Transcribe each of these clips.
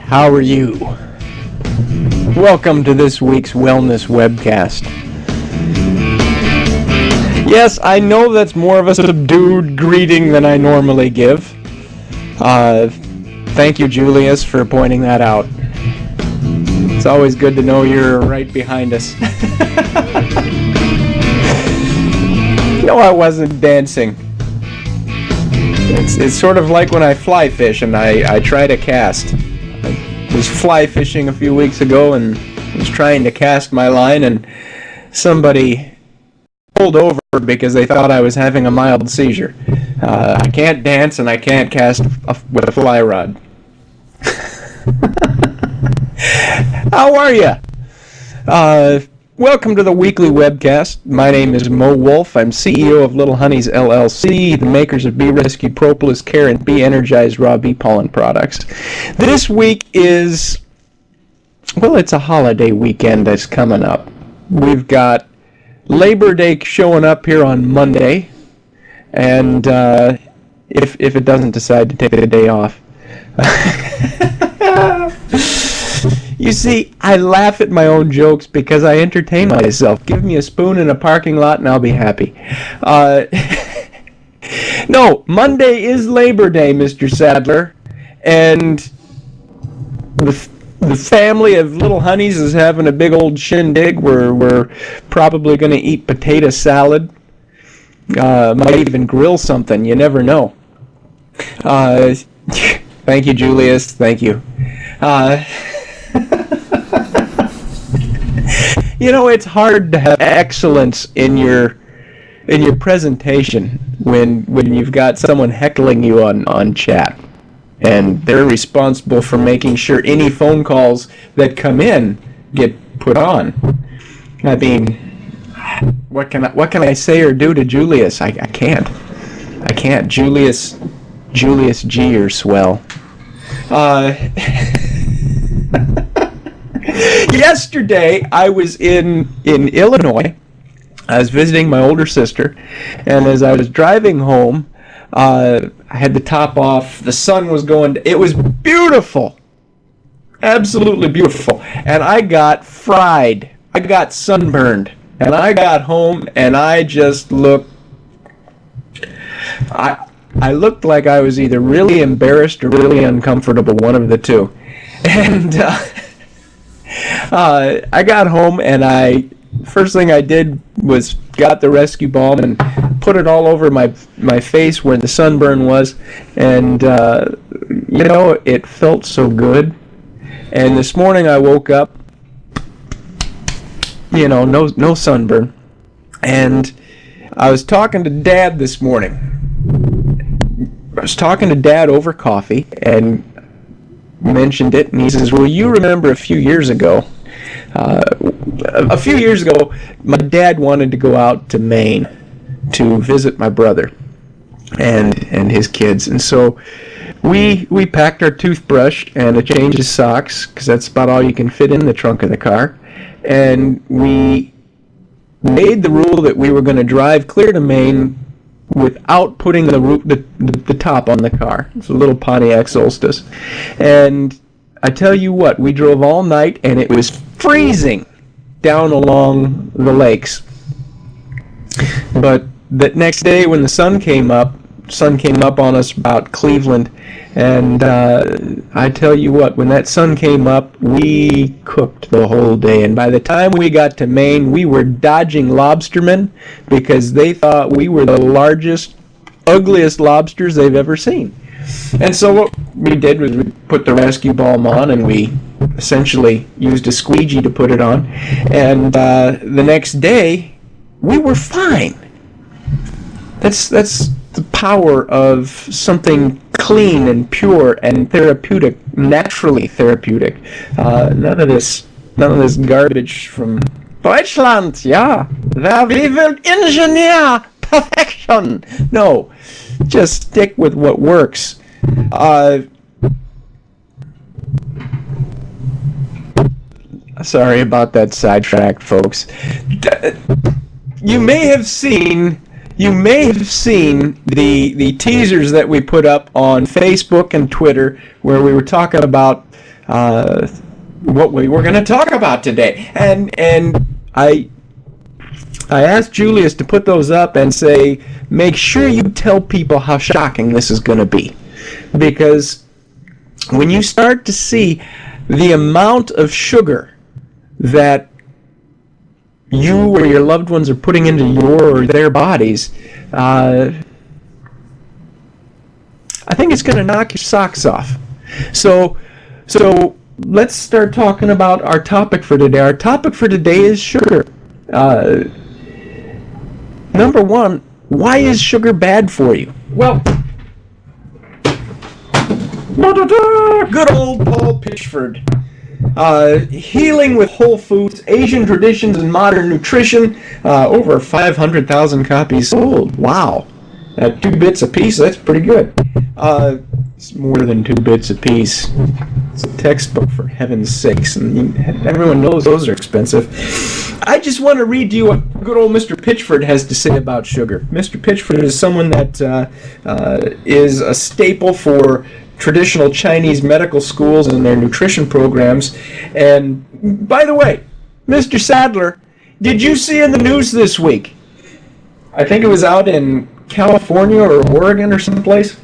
how are you? Welcome to this week's Wellness Webcast. Yes, I know that's more of a subdued greeting than I normally give. Thank you, Julius, for pointing that out. It's always good to know you're right behind us. No, I wasn't dancing. It's sort of like when I fly fish and I try to cast. I was fly fishing a few weeks ago and was trying to cast my line, and somebody pulled over because they thought I was having a mild seizure. I can't dance and I can't cast with a fly rod. How are you? Welcome to the weekly webcast. My name is Mo Wolf. I'm CEO of Little Honeys LLC, the makers of Bee Rescue Propolis Care and Bee Energized Raw Bee Pollen products. This week is, well, it's a holiday weekend that's coming up. We've got Labor Day showing up here on Monday, and if it doesn't decide to take the day off. You see, I laugh at my own jokes because I entertain myself. Give me a spoon in a parking lot and I'll be happy. No, Monday is Labor Day, Mr. Sadler, and the family of Little Honeys is having a big old shindig. We're probably going to eat potato salad. Might even grill something. You never know. Thank you, Julius. Thank you. You know, it's hard to have excellence in your presentation when you've got someone heckling you on chat, and they're responsible for making sure any phone calls that come in get put on. I mean, what can I say or do to Julius? I can't. Julius G or swell. Yesterday, I was in Illinois. I was visiting my older sister, and as I was driving home, I had the top off. The sun was going. It was beautiful, absolutely beautiful, and I got fried. I got sunburned, and I got home, and I just looked. I looked like I was either really embarrassed or really uncomfortable, one of the two, and. I got home, and first thing I did was got the rescue balm and put it all over my face where the sunburn was, and it felt so good. And this morning I woke up, no sunburn, and I was talking to Dad this morning. I was talking to Dad over coffee, and mentioned it, and he says, well, you remember a few years ago, my dad wanted to go out to Maine to visit my brother and his kids, and so we packed our toothbrush and a change of socks, because that's about all you can fit in the trunk of the car, and we made the rule that we were going to drive clear to Maine without putting the top on the car. It's a little Pontiac Solstice. And I tell you what, we drove all night, and it was freezing down along the lakes. But that next day when the sun came up on us about Cleveland, and I tell you what, when that sun came up, we cooked the whole day, and by the time we got to Maine, we were dodging lobstermen because they thought we were the largest, ugliest lobsters they've ever seen. And so what we did was we put the rescue balm on, and we essentially used a squeegee to put it on, and the next day we were fine. That's the power of something clean and pure and therapeutic, naturally therapeutic. None of this garbage from Deutschland, yeah. We will engineer perfection. No, just stick with what works. Sorry about that sidetrack, folks. You may have seen the teasers that we put up on Facebook and Twitter, where we were talking about what we were going to talk about today. And I asked Julius to put those up and say, make sure you tell people how shocking this is going to be. Because when you start to see the amount of sugar that you or your loved ones are putting into your or their bodies, I think it's going to knock your socks off. So let's start talking about our topic for today. Our topic for today is sugar. Number one, why is sugar bad for you? Well, good old Paul Pitchford. Healing with Whole Foods, Asian Traditions and Modern Nutrition. Over 500,000 copies sold. Wow. At 2 bits a piece, that's pretty good. It's more than 2 bits a piece. It's a textbook, for heaven's sakes, and everyone knows those are expensive. I just want to read to you what good old Mr. Pitchford has to say about sugar. Mr. Pitchford is someone that is a staple for traditional Chinese medical schools and their nutrition programs. And by the way, Mr. Sadler, did you see in the news this week? I think it was out in California or Oregon or someplace.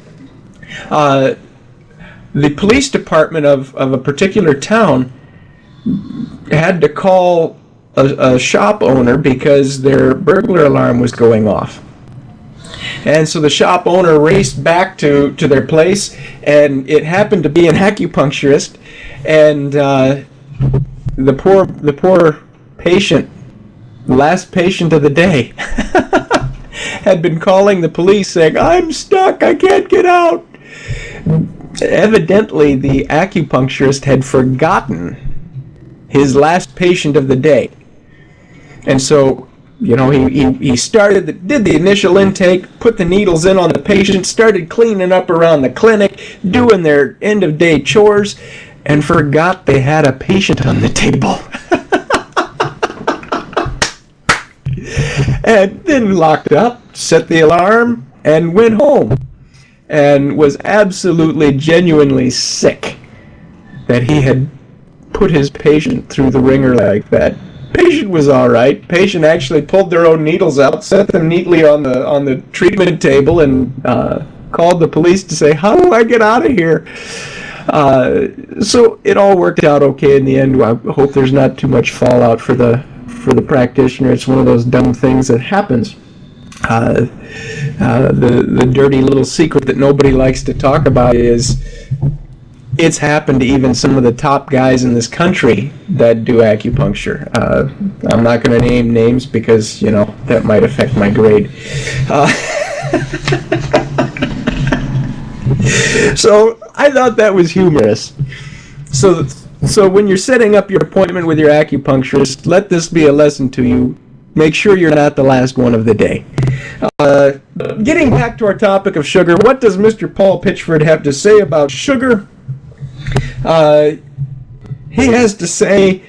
The police department of a particular town had to call a shop owner because their burglar alarm was going off. And so the shop owner raced back to their place, and it happened to be an acupuncturist, and the poor patient, the last patient of the day, had been calling the police saying, "I'm stuck, I can't get out." Evidently, the acupuncturist had forgotten his last patient of the day. And so, you know, he did the initial intake, put the needles in on the patient, started cleaning up around the clinic, doing their end-of-day chores, and forgot they had a patient on the table. And then locked up, set the alarm, and went home. And was absolutely, genuinely sick that he had put his patient through the ringer like that. Patient was all right. Patient actually pulled their own needles out, set them neatly on the treatment table, and called the police to say, "How do I get out of here?" So it all worked out okay in the end. I hope there's not too much fallout for the practitioner. It's one of those dumb things that happens. The dirty little secret that nobody likes to talk about is it's happened to even some of the top guys in this country that do acupuncture. I'm not going to name names because, you know, that might affect my grade. So I thought that was humorous. So when you're setting up your appointment with your acupuncturist, let this be a lesson to you. Make sure you're not the last one of the day. Getting back to our topic of sugar, what does Mr. Paul Pitchford have to say about sugar? He has to say,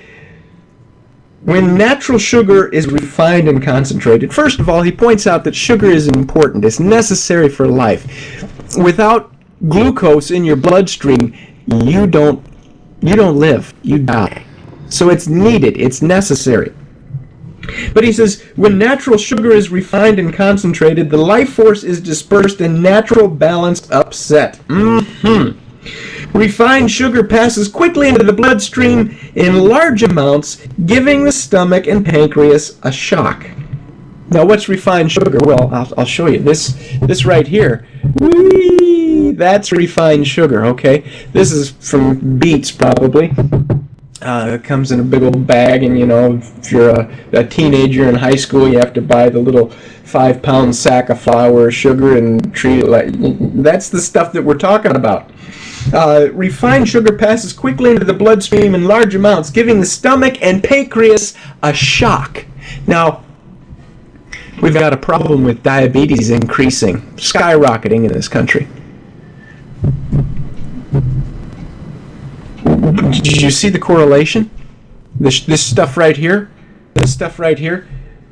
when natural sugar is refined and concentrated, first of all, he points out that sugar is important. It's necessary for life. Without glucose in your bloodstream, you don't live. You die. So it's needed. It's necessary. But he says, when natural sugar is refined and concentrated, the life force is dispersed and natural balance upset. Refined sugar passes quickly into the bloodstream in large amounts, giving the stomach and pancreas a shock. Now, what's refined sugar? Well, I'll show you. This right here. Whee! That's refined sugar, okay? This is from beets, probably. It comes in a big old bag, and, you know, if you're a teenager in high school, you have to buy the little 5-pound sack of flour, sugar, and treat it like... That's the stuff that we're talking about. Refined sugar passes quickly into the bloodstream in large amounts, giving the stomach and pancreas a shock. Now, we've got a problem with diabetes increasing, skyrocketing in this country. Did you see the correlation? This stuff right here,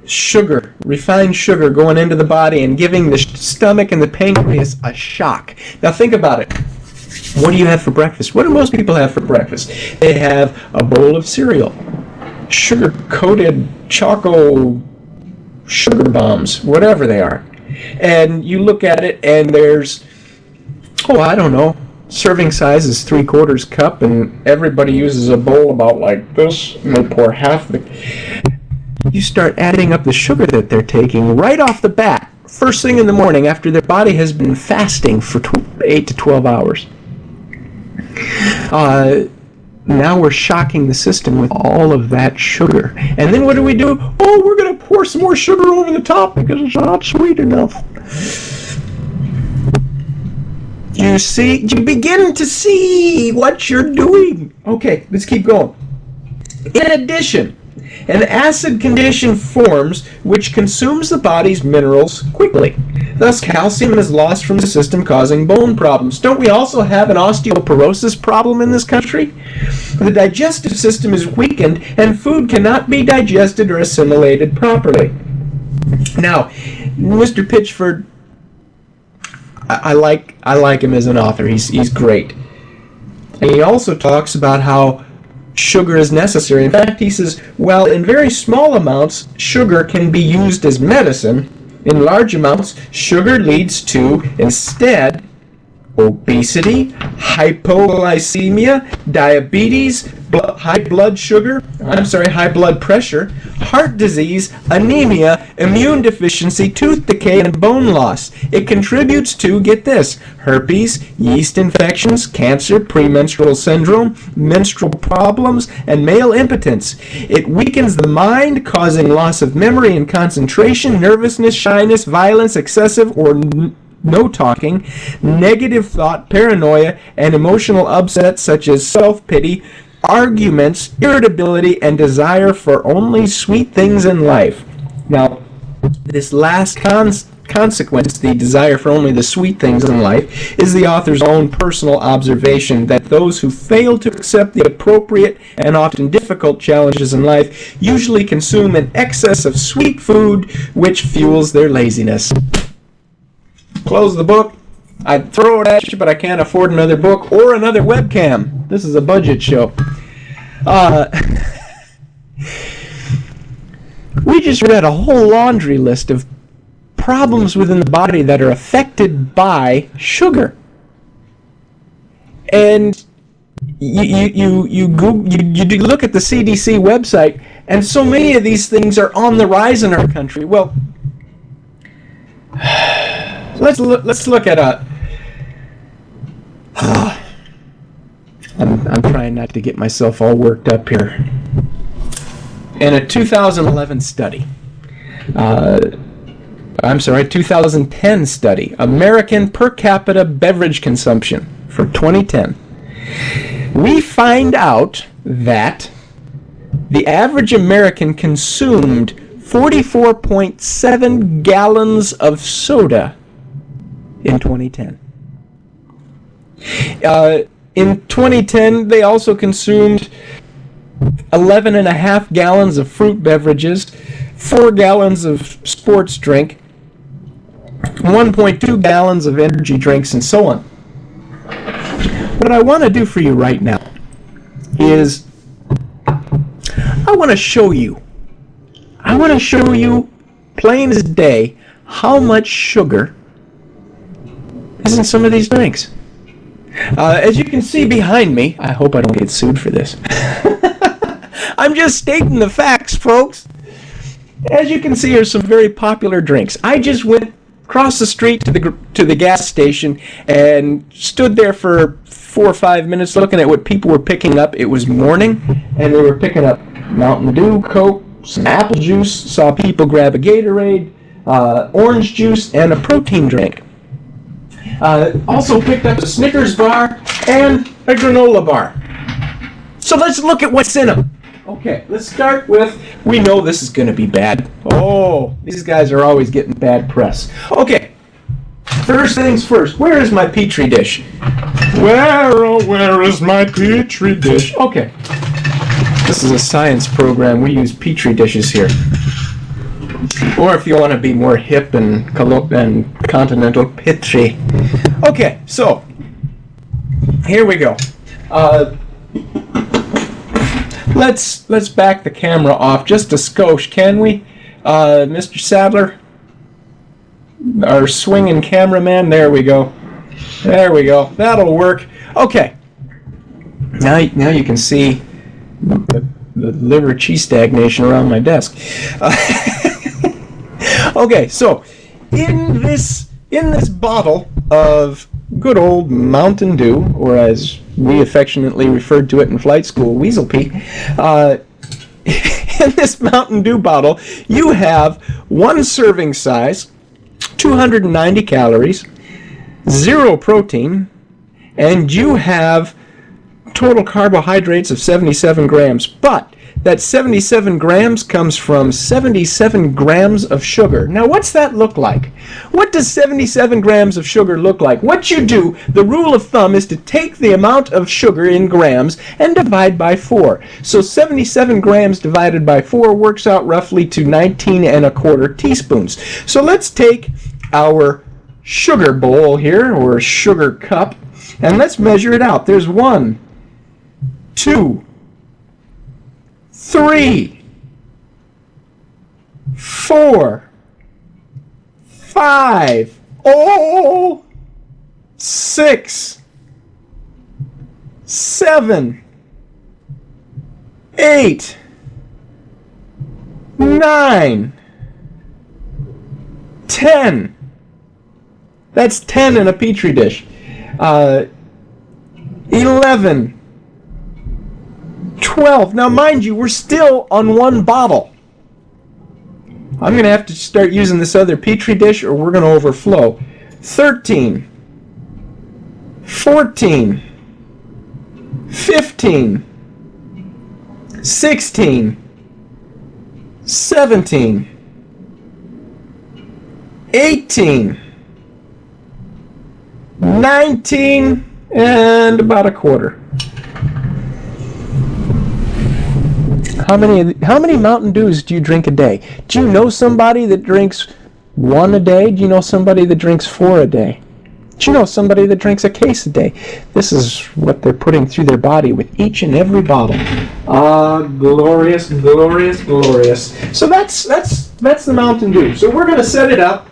sugar, refined sugar going into the body and giving the stomach and the pancreas a shock. Now think about it. What do you have for breakfast? What do most people have for breakfast? They have a bowl of cereal, sugar-coated choco sugar bombs, whatever they are. And you look at it, and there's, I don't know, serving size is 3/4 cup, and everybody uses a bowl about like this, and they pour half the... You start adding up the sugar that they're taking right off the bat, first thing in the morning after their body has been fasting for 8 to 12 hours. Now we're shocking the system with all of that sugar. And then what do? Oh, we're going to pour some more sugar over the top because it's not sweet enough. You begin to see what you're doing. Okay, let's keep going. In addition, an acid condition forms which consumes the body's minerals quickly. Thus, calcium is lost from the system, causing bone problems. Don't we also have an osteoporosis problem in this country? The digestive system is weakened, and food cannot be digested or assimilated properly. Now, Mr. Pitchford, I like him as an author. He's great. And he also talks about how sugar is necessary. In fact, he says, well, in very small amounts, sugar can be used as medicine. In large amounts, sugar leads to, instead, obesity, hypoglycemia, diabetes, high blood pressure, heart disease, anemia, immune deficiency, tooth decay, and bone loss. It contributes to, get this, herpes, yeast infections, cancer, premenstrual syndrome, menstrual problems, and male impotence. It weakens the mind, causing loss of memory and concentration, nervousness, shyness, violence, excessive or no talking, negative thought, paranoia, and emotional upset such as self-pity, arguments, irritability, and desire for only sweet things in life. Now, this last consequence, the desire for only the sweet things in life, is the author's own personal observation that those who fail to accept the appropriate and often difficult challenges in life usually consume an excess of sweet food which fuels their laziness. Close the book. I'd throw it at you, but I can't afford another book or another webcam. This is a budget show. We just read a whole laundry list of problems within the body that are affected by sugar. And you look at the CDC website, and so many of these things are on the rise in our country. Well, let's look at a... I'm trying not to get myself all worked up here. In a 2011 study, 2010 study, American per capita beverage consumption for 2010, we find out that the average American consumed 44.7 gallons of soda in 2010. In 2010, they also consumed 11.5 gallons of fruit beverages, 4 gallons of sports drink, 1.2 gallons of energy drinks, and so on. What I want to do for you right now is I want to show you plain as day how much sugar is in some of these drinks. As you can see behind me, I hope I don't get sued for this. I'm just stating the facts, folks. As you can see, here's some very popular drinks. I just went across the street to the gas station and stood there for 4 or 5 minutes looking at what people were picking up. It was morning, and they were picking up Mountain Dew, Coke, some apple juice. Saw people grab a Gatorade, orange juice, and a protein drink. Also picked up a Snickers bar and a granola bar. So let's look at what's in them. Okay, let's start with, we know this is going to be bad. Oh, these guys are always getting bad press. Okay, first things first, where is my Petri dish? Where is my Petri dish? Okay, this is a science program. We use Petri dishes here. Or if you want to be more hip and continental, Petri. Okay, so here we go. Let's back the camera off just a skosh, can we? Mr. Sadler, our swinging cameraman. There we go. There we go. That'll work. Okay. Now you can see the liver cheese stagnation around my desk. Okay, so in this bottle of good old Mountain Dew, or as we affectionately referred to it in flight school, Weasel Pea, in this Mountain Dew bottle, you have one serving size, 290 calories, 0 protein, and you have total carbohydrates of 77 grams. But that 77 grams comes from 77 grams of sugar. Now, what's that look like? What does 77 grams of sugar look like? What you do, the rule of thumb is to take the amount of sugar in grams and divide by 4. So 77 grams divided by 4 works out roughly to 19¼ teaspoons. So let's take our sugar bowl here, or sugar cup, and let's measure it out. There's 1, 2, 3, 4, 5, 6, 7, 8, 9, 10. That's 10 in a Petri dish. 11, 12. Now, mind you, we're still on one bottle. I'm going to have to start using this other Petri dish or we're going to overflow. 13, 14, 15, 16, 17, 18, 19, and about a quarter. How many Mountain Dews do you drink a day? Do you know somebody that drinks 1 a day? Do you know somebody that drinks 4 a day? Do you know somebody that drinks a case a day? This is what they're putting through their body with each and every bottle. Glorious, glorious, glorious. So that's the Mountain Dew. So we're going to set it up.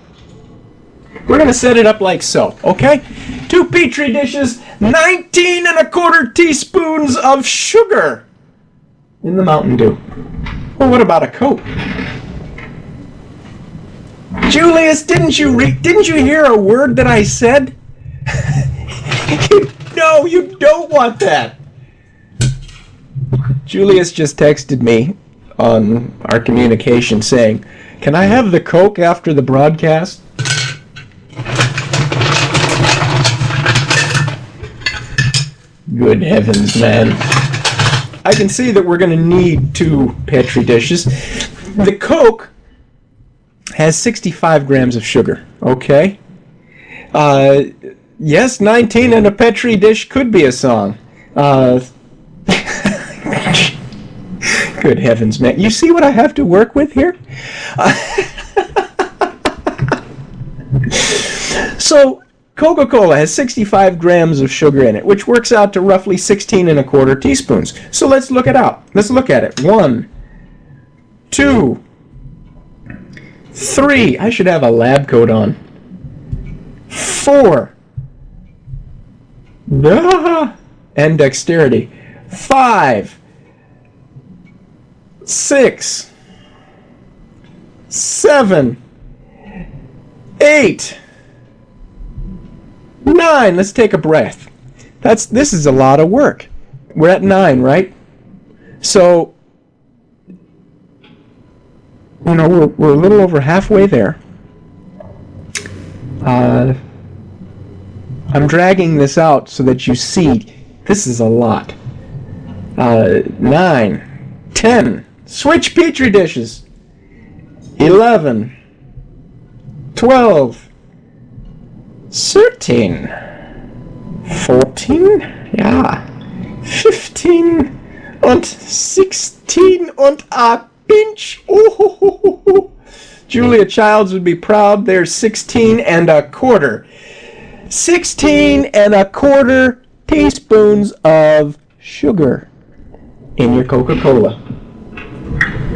We're going to set it up like so, okay? 2 Petri dishes, 19¼ teaspoons of sugar in the Mountain Dew. Well, what about a Coke? Julius, didn't you hear a word that I said? No, you don't want that. Julius just texted me on our communication saying, "Can I have the Coke after the broadcast?" Good heavens, man. I can see that we're going to need 2 Petri dishes. The Coke has 65 grams of sugar, okay? Yes, 19 in a Petri dish could be a song. Good heavens, man. You see what I have to work with here? So, Coca-Cola has 65 grams of sugar in it, which works out to roughly 16¼ teaspoons. So let's look it out. Let's look at it. 1, 2, 3. I should have a lab coat on. 4. And dexterity. 5, 6, 7, 8, 9. Let's take a breath. This is a lot of work. We're at 9, right? So, we're a little over halfway there. I'm dragging this out so that you see this is a lot. 9, 10. Switch Petri dishes. 11, 12, 13, 14, ja, 15 und 16 und a pinch. Ooh. Julia Childs would be proud. There's 16¼ 16¼ teaspoons of sugar in your Coca-Cola.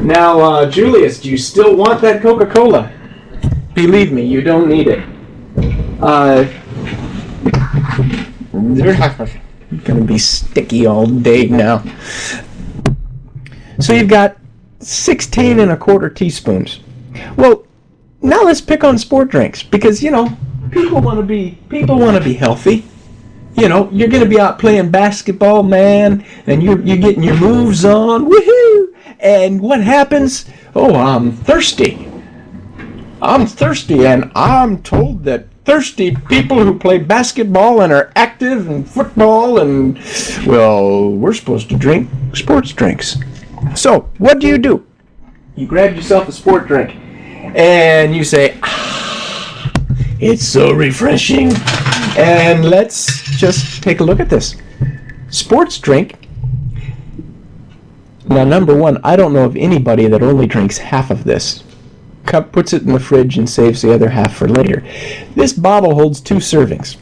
Now, Julius, do you still want that Coca-Cola? Believe me, you don't need it. It's going to be sticky all day now. So you've got 16 and a quarter teaspoons. Well, now let's pick on sport drinks because, people want to be healthy. You're going to be out playing basketball, man, and you're getting your moves on. Woohoo! And what happens? Oh, I'm thirsty, and I'm told that thirsty people who play basketball and are active in football and, well, we're supposed to drink sports drinks. So, what do? You grab yourself a sport drink, and you say, it's so refreshing. And let's just take a look at this. Sports drink. Now, number one, I don't know of anybody that only drinks half of this. Cup, puts it in the fridge and saves the other half for later. This bottle holds 2 servings.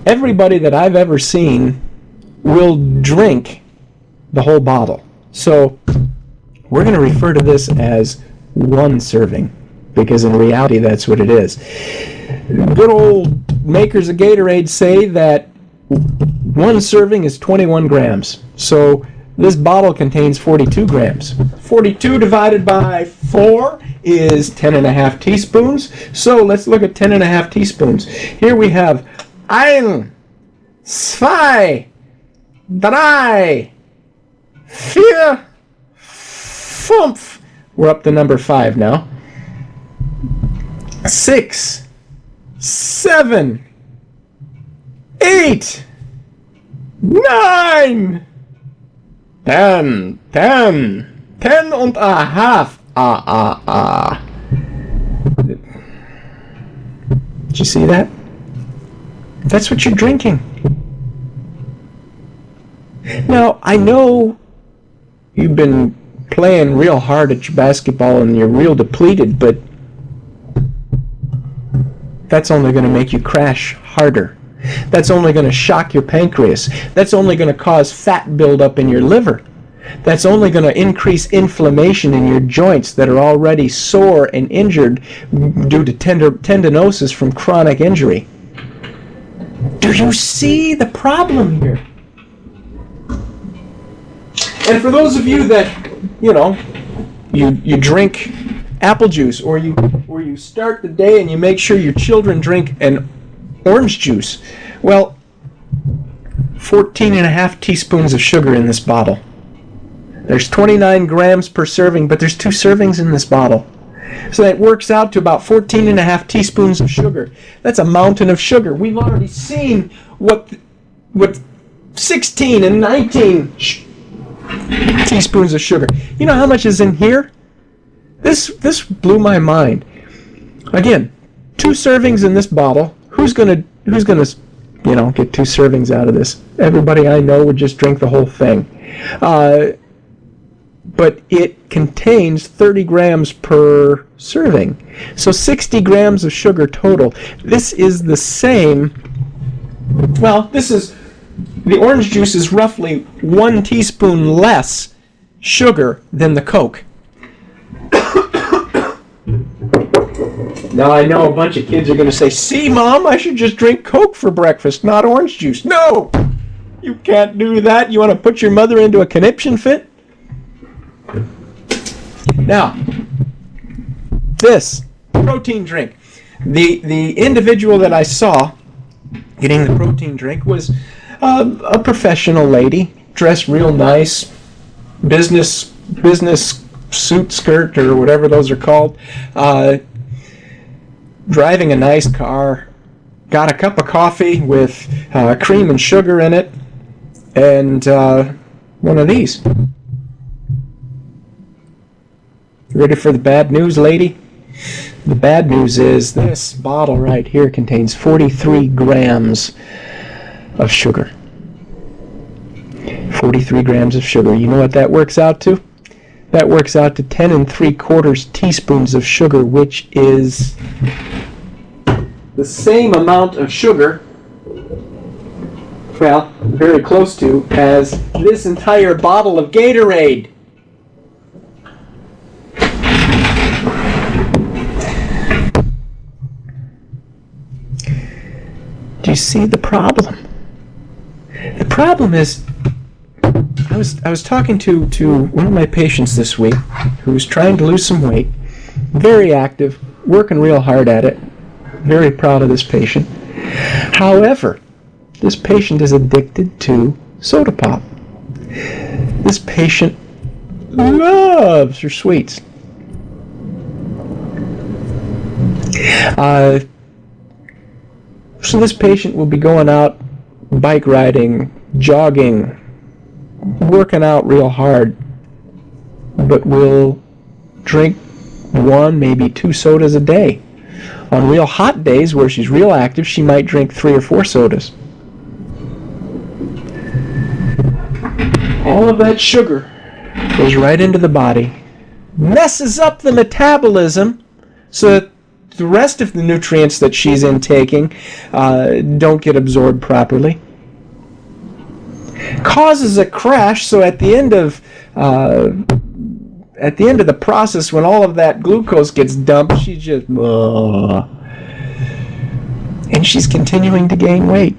Everybody that I've ever seen will drink the whole bottle. So we're going to refer to this as 1 serving, because in reality that's what it is. Good old makers of Gatorade say that 1 serving is 21 grams. So this bottle contains 42 grams. 42 divided by 4 is 10.5 teaspoons. So let's look at 10.5 teaspoons. Here we have 1, 2, 3, 4, 5. We're up to number 5 now. 6, 7, 8, 9, 10 and a half. Did you see that? That's what you're drinking. Now, I know you've been playing real hard at your basketball and you're real depleted, but that's only going to make you crash harder. That's only going to shock your pancreas. That's only going to cause fat buildup in your liver. That's only going to increase inflammation in your joints that are already sore and injured due to tendinosis from chronic injury. Do you see the problem here? And for those of you that, you drink apple juice, or you start the day and you make sure your children drink an orange juice, well, 14.5 teaspoons of sugar in this bottle. There's 29 grams per serving, but there's 2 servings in this bottle. So that works out to about 14.5 teaspoons of sugar. That's a mountain of sugar. We've already seen what 16 and 19 teaspoons of sugar. You know how much is in here? This blew my mind. Again, 2 servings in this bottle. Who's gonna get 2 servings out of this? Everybody I know would just drink the whole thing. But it contains 30 grams per serving. So 60 grams of sugar total. This is the same. Well, the orange juice is roughly 1 teaspoon less sugar than the Coke. Now I know a bunch of kids are going to say, see, Mom, I should just drink Coke for breakfast, not orange juice. No! You can't do that. You want to put your mother into a conniption fit? Now, this protein drink. The individual that I saw getting the protein drink was a professional lady, dressed real nice, business suit, skirt, or whatever those are called, driving a nice car, got a cup of coffee with cream and sugar in it, and one of these. Ready for the bad news, lady? The bad news is this bottle right here contains 43 grams of sugar. 43 grams of sugar. You know what that works out to? That works out to 10 3/4 teaspoons of sugar, which is the same amount of sugar well, very close to, as this entire bottle of Gatorade. Do you see the problem? The problem is, I was talking to one of my patients this week who was trying to lose some weight, very active, working real hard at it. Very proud of this patient. However, this patient is addicted to soda pop. This patient loves her sweets. So this patient will be going out bike riding, jogging, working out real hard, but will drink 1, maybe 2 sodas a day. On real hot days where she's real active, she might drink 3 or 4 sodas. All of that sugar goes right into the body, messes up the metabolism so that the rest of the nutrients that she's intaking don't get absorbed properly. Causes a crash, so at the end of the process, when all of that glucose gets dumped, she just and she's continuing to gain weight.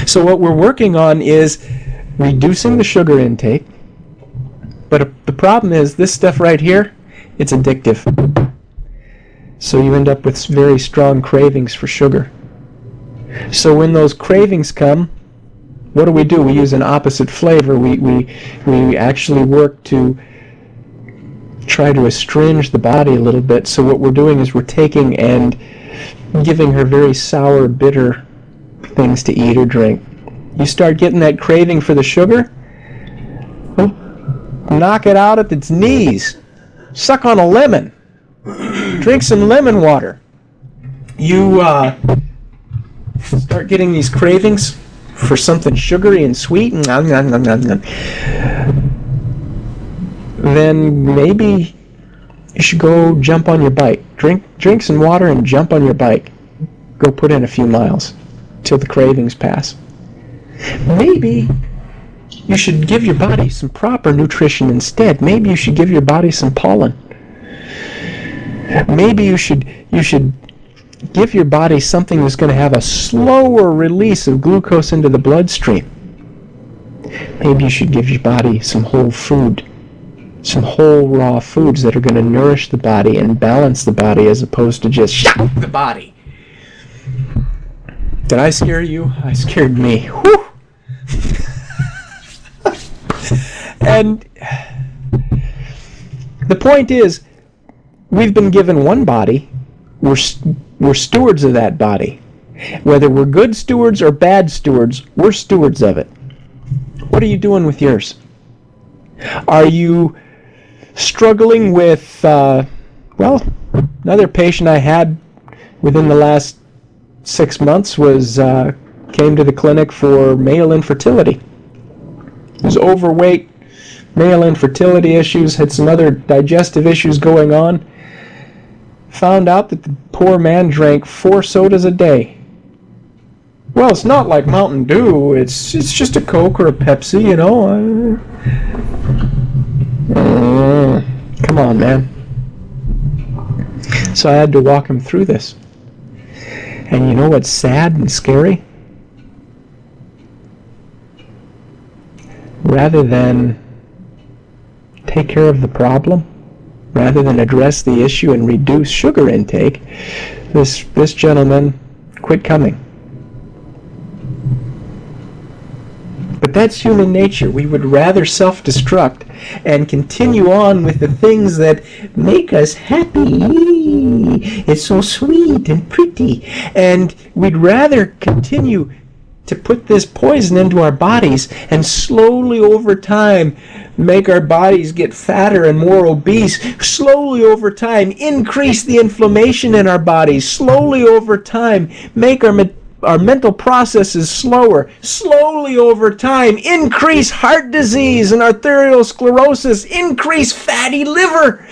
So what we're working on is reducing the sugar intake, but the problem is this stuff right here, it's addictive. So you end up with very strong cravings for sugar. So when those cravings come, what do? We use an opposite flavor. We actually work to try to astringe the body a little bit. So what we're doing is we're taking and giving her very sour, bitter things to eat or drink. You start getting that craving for the sugar, knock it out at its knees. Suck on a lemon. Drink some lemon water. You start getting these cravings for something sugary and sweet, then maybe you should go jump on your bike. Drink some water and jump on your bike. Go put in a few miles till the cravings pass. Maybe you should give your body some proper nutrition instead. Maybe you should give your body some pollen. Maybe you should give your body something that's going to have a slower release of glucose into the bloodstream. Maybe you should give your body some whole food, some whole raw foods that are going to nourish the body and balance the body as opposed to just shock the body. Did I scare you? I scared me. Whew! And the point is, we've been given one body. We're stewards of that body. Whether we're good stewards or bad stewards, we're stewards of it. What are you doing with yours? Are you struggling with, another patient I had within the last 6 months came to the clinic for male infertility. He was overweight, male infertility issues, had some other digestive issues going on. Found out that the poor man drank 4 sodas a day. Well, it's not like Mountain Dew. It's just a Coke or a Pepsi, you know. Come on, man. So I had to walk him through this. And you know what's sad and scary? Rather than take care of the problem, rather than address the issue and reduce sugar intake, this gentleman quit coming. But that's human nature. We would rather self-destruct and continue on with the things that make us happy. It's so sweet and pretty. And we'd rather continue to put this poison into our bodies and slowly over time make our bodies get fatter and more obese, slowly over time increase the inflammation in our bodies, slowly over time make our mental processes slower, slowly over time increase heart disease and arteriosclerosis, increase fatty liver.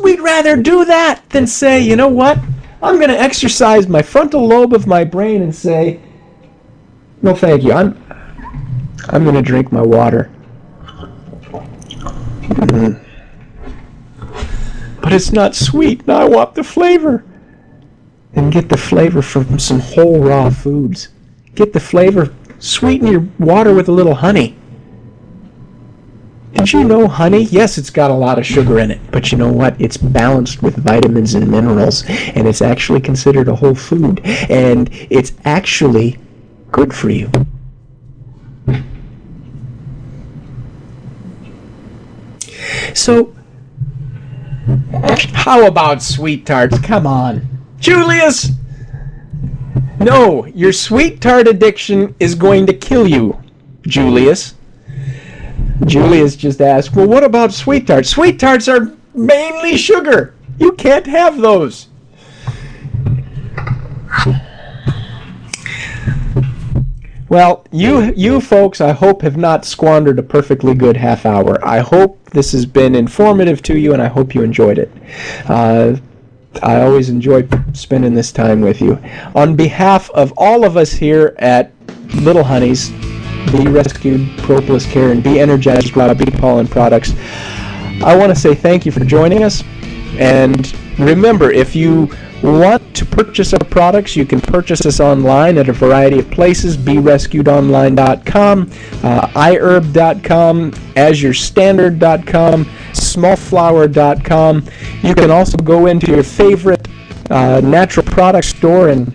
We'd rather do that than say, you know what? I'm going to exercise my frontal lobe of my brain and say, no, thank you. I'm going to drink my water. But it's not sweet. Now I want the flavor. And get the flavor from some whole raw foods. Get the flavor. Sweeten your water with a little honey. Did you know honey? Yes, it's got a lot of sugar in it, but you know what? It's balanced with vitamins and minerals, and it's actually considered a whole food, and it's actually good for you. So, how about sweet tarts? Come on. Julius! No, your sweet tart addiction is going to kill you, Julius. Julius just asked, well, what about sweet tarts? Sweet tarts are mainly sugar. You can't have those. Well, you folks, I hope, have not squandered a perfectly good half hour. I hope this has been informative to you, and I hope you enjoyed it. I always enjoy spending this time with you. On behalf of all of us here at Little Honeys, Be Rescued, Propolis Care, and Be Energized by Bee Pollen Products, I want to say thank you for joining us. And remember, if you want to purchase our products, you can purchase us online at a variety of places: BeRescuedOnline.com, iHerb.com, AzureStandard.com, Smallflower.com. You can also go into your favorite natural product store and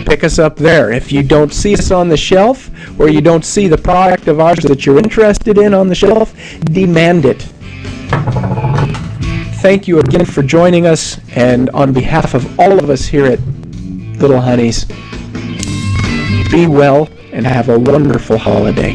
pick us up there. If you don't see us on the shelf, or you don't see the product of ours that you're interested in on the shelf, demand it. Thank you again for joining us, and on behalf of all of us here at Little Honeys, be well and have a wonderful holiday.